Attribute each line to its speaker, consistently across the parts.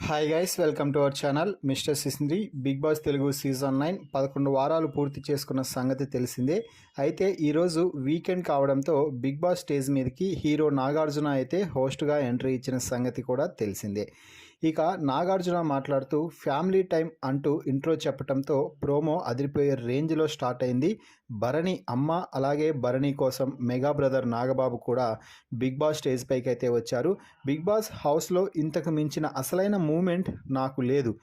Speaker 1: Hi guys, welcome to our channel mister Sisindri. Bigg Boss Telugu season 9 11 వారాలు పూర్తి చేసుకున్న సంగతి తెలిసిందే. అయితే ఈరోజు వీకెండ్ కావడంతో బిగ్ బాస్ స్టేజ్ మీదకి హీరో నాగార్జున అయితే హోస్ట్గా ఎంట్రీ ఇచ్చిన సంగతి కూడా తెలిసిందే. ఇక నాగార్జున మాట్లాడుతూ ఫ్యామిలీ టైం అంటూ ఇంట్రో చెప్పడంతో ప్రోమో అదిరిపోయే రేంజ్లో స్టార్ట్ అయింది. భరణి అమ్మ అలాగే భరణి కోసం మెగా బ్రదర్ నాగబాబు కూడా బిగ్ బాస్ స్టేజ్ పైకి అయితే వచ్చారు. బిగ్ బాస్ హౌస్లో ఇంతకు మించిన అసలైన మూమెంట్ నాకు లేదు,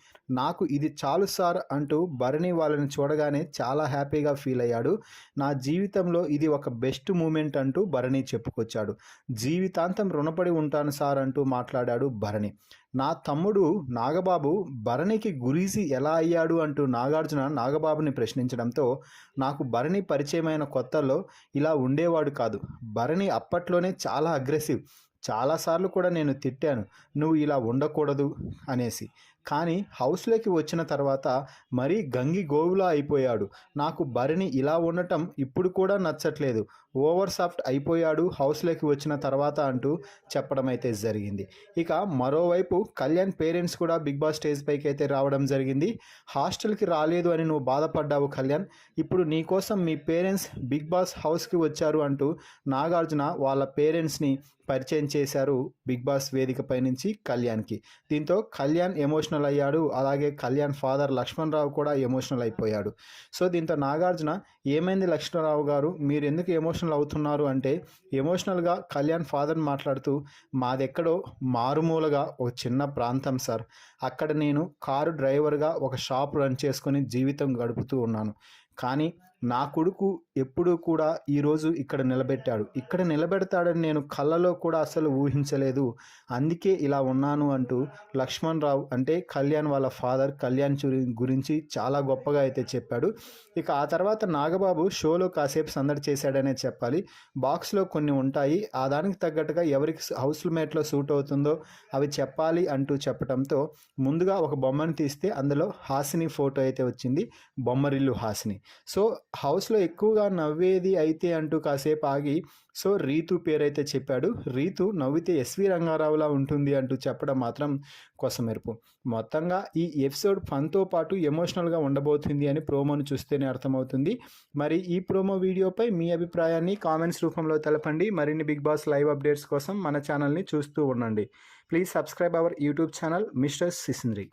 Speaker 1: నాకు ఇది చాలు సార్ అంటూ భరణి వాళ్ళని చూడగానే చాలా హ్యాపీగా ఫీల్ అయ్యాడు. నా జీవితంలో ఇది ఒక బెస్ట్ మూమెంట్ అంటూ భరణి చెప్పుకొచ్చాడు. జీవితాంతం రుణపడి ఉంటాను సార్ అంటూ మాట్లాడాడు భరణి. నా తమ్ముడు నాగబాబు భరణికి గురీసి ఎలా అయ్యాడు అంటూ నాగార్జున నాగబాబుని ప్రశ్నించడంతో, నాకు భరణి పరిచయమైన కొత్తలో ఇలా ఉండేవాడు కాదు, భరణి అప్పట్లోనే చాలా అగ్రెసివ్, చాలాసార్లు కూడా నేను తిట్టాను నువ్వు ఇలా ఉండకూడదు అనేసి, కానీ హౌస్లోకి వచ్చిన తర్వాత మరీ గంగి గోవులా అయిపోయాడు, నాకు భరణి ఇలా ఉండటం ఇప్పుడు కూడా నచ్చట్లేదు, ఓవర్ సాఫ్ట్ అయిపోయాడు హౌస్లోకి వచ్చిన తర్వాత అంటూ చెప్పడం అయితే జరిగింది. ఇక మరోవైపు కళ్యాణ్ పేరెంట్స్ కూడా బిగ్ బాస్ స్టేజ్ పైకి అయితే రావడం జరిగింది. హాస్టల్కి రాలేదు అని నువ్వు బాధపడ్డావు కళ్యాణ్, ఇప్పుడు నీకోసం మీ పేరెంట్స్ బిగ్ బాస్ హౌస్కి వచ్చారు అంటూ నాగార్జున వాళ్ళ పేరెంట్స్ని పరిచయం చేశారు బిగ్ బాస్ వేదికపై నుంచి కళ్యాణ్కి. దీంతో కళ్యాణ్ ఎమోషనల్ అయ్యాడు, అలాగే కళ్యాణ్ ఫాదర్ లక్ష్మణ్ రావు కూడా ఎమోషనల్ అయిపోయాడు. సో దీంతో నాగార్జున, ఏమైంది లక్ష్మణరావు గారు, మీరు ఎందుకు ఎమోషనల్ అవుతున్నారు అంటే, ఎమోషనల్గా కళ్యాణ్ ఫాదర్ మాట్లాడుతూ, మాదెక్కడో మారుమూలగా ఒక చిన్న ప్రాంతం సార్, అక్కడ నేను కారు డ్రైవర్గా ఒక షాప్ రన్ చేసుకొని జీవితం గడుపుతూ ఉన్నాను, కానీ నా కొడుకు ఎప్పుడూ కూడా ఈరోజు ఇక్కడ నిలబెట్టాడు, ఇక్కడ నిలబెడతాడని నేను కళ్ళలో కూడా అసలు ఊహించలేదు, అందుకే ఇలా ఉన్నాను అంటూ లక్ష్మణ్ రావు అంటే కళ్యాణ్ వాళ్ళ ఫాదర్ కళ్యాణ్ గురించి చాలా గొప్పగా అయితే చెప్పాడు. ఇక ఆ తర్వాత నాగబాబు షోలో కాసేపు సందడి చేశాడనే చెప్పాలి. బాక్స్లో కొన్ని ఉంటాయి, ఆ దానికి తగ్గట్టుగా ఎవరికి హౌస్ మేట్లో సూట్ అవుతుందో అవి చెప్పాలి అంటూ చెప్పడంతో ముందుగా ఒక బొమ్మను తీస్తే అందులో హాసిని ఫోటో అయితే వచ్చింది, బొమ్మరిల్లు హాసిని. సో హౌస్లో ఎక్కువగా నవ్వేది అయితే అంటూ కాసేపు ఆగి సో రీతు పేరైతే చెప్పాడు. రీతు నవ్వితే ఎస్వి రంగారావులా ఉంటుంది అంటూ చెప్పడం మాత్రం కొసమెరుపు. మొత్తంగా ఈ ఎపిసోడ్ ఫన్తో పాటు ఎమోషనల్గా ఉండబోతుంది అని ప్రోమోను చూస్తేనే అర్థమవుతుంది. మరి ఈ ప్రోమో వీడియోపై మీ అభిప్రాయాన్ని కామెంట్స్ రూపంలో తెలపండి. మరిన్ని బిగ్ బాస్ లైవ్ అప్డేట్స్ కోసం మన ఛానల్ని చూస్తూ ఉండండి. Please subscribe our YouTube channel mister సిసింద్రి.